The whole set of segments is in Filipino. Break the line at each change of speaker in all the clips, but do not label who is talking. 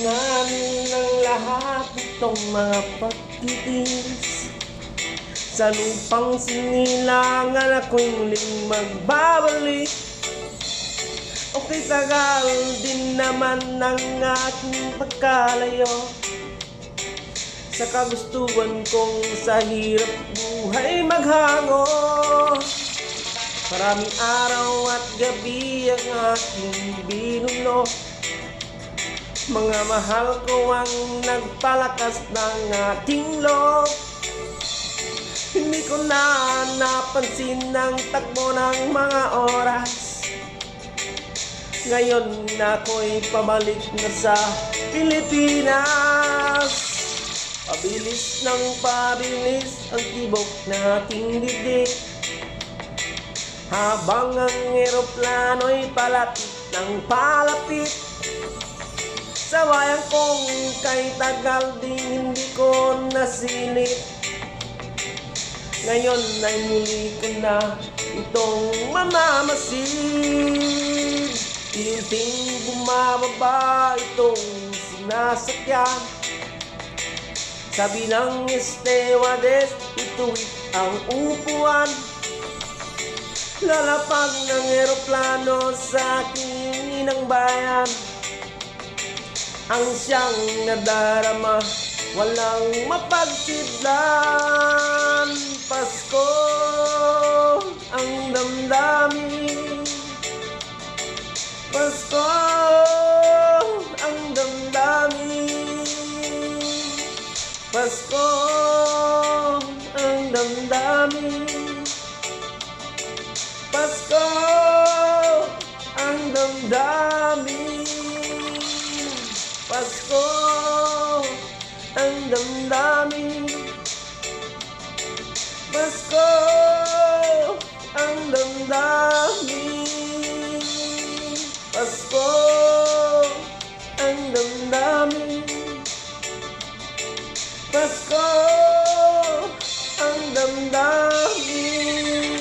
Nagbungan ng lahat itong mga pagtitiis. Sa lupang sinilangan ako'y muling magbabalik. Okay, tagal din naman ng aking pagkalayo sa kagustuhan kong sa hirap buhay maghango. Maraming araw at gabi ang aking binuno. Mga mahal ko ang nagpalakas ng aking loob. Hindi ko na napansin ang takbo ng mga oras. Ngayon na ako'y pabalik na sa Pilipinas. Pabilis ng pabilis ang tibok na aking dibdib, habang ang eroplano'y palapit ng palapit. Sa bayan kong kay tagal ding hindi ko nasilip. Ngayon ay muli ko na itong mamamasid. Tinting bumababa itong sinasakyan. Sabi ng stewardess, ito'y ang upuan. Lalapag ng eroplano sa aking inang bayan. Ang siyang nadarama, walang mapagsidlan. Pasko ang damdamin. Pasko ang damdamin. Pasko ang damdamin. Pasko ang damdamin. Pasko ang damdamin. Pasko ang damdamin. Pasko ang damdamin. Pasko ang damdamin.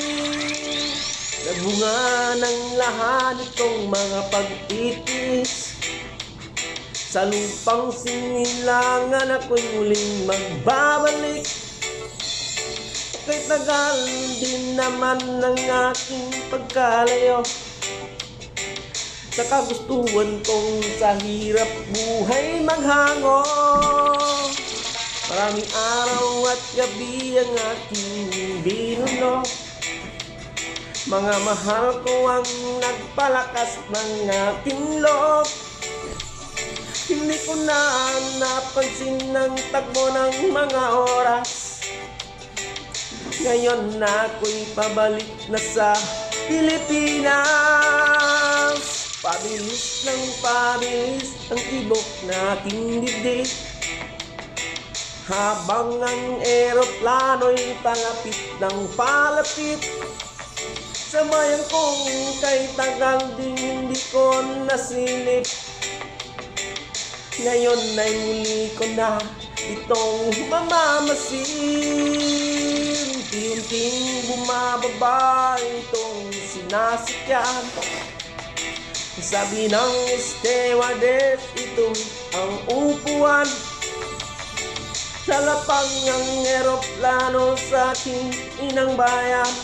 Nagbunga ng lahat itong mga pagtitis. Sa lupang sinilangan ako'y muling magbabalik. Kahit tagal din naman ng aking pagkalayo sa kagustuhan kong sa hirap buhay maghango. Maraming araw at gabi ang aking binuno. Mga mahal ko ang nagpalakas ng aking loob. Hindi ko na napansin ang takbo ng mga oras. Ngayon na ako'y pabalik na sa Pilipinas. Pabilis ng pabilis ang tibok na aking dibdib, habang ang eroplano'y palapit ng palapit. Sa bayan kong kay tagal ding hindi ko nasilip. Ngayon ay muli ko na itong mamamasin. Unti-unting bumababa itong sinasakyan. Sabi ng stewardess, ito ang upuan. Lalapag ang eroplano sa aking inang bayan.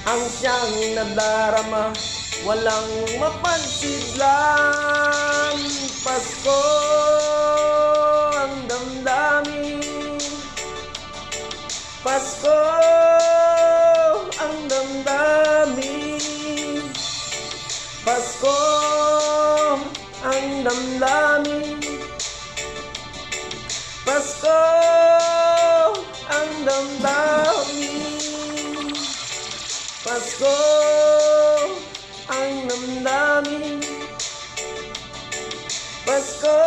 Ang siyang nadarama, walang mapagsidlan. Pasko ang damdamin. Pasko ang damdamin. Pasko ang damdamin. Pasko ang damdamin. Pasko ang damdamin. Pasko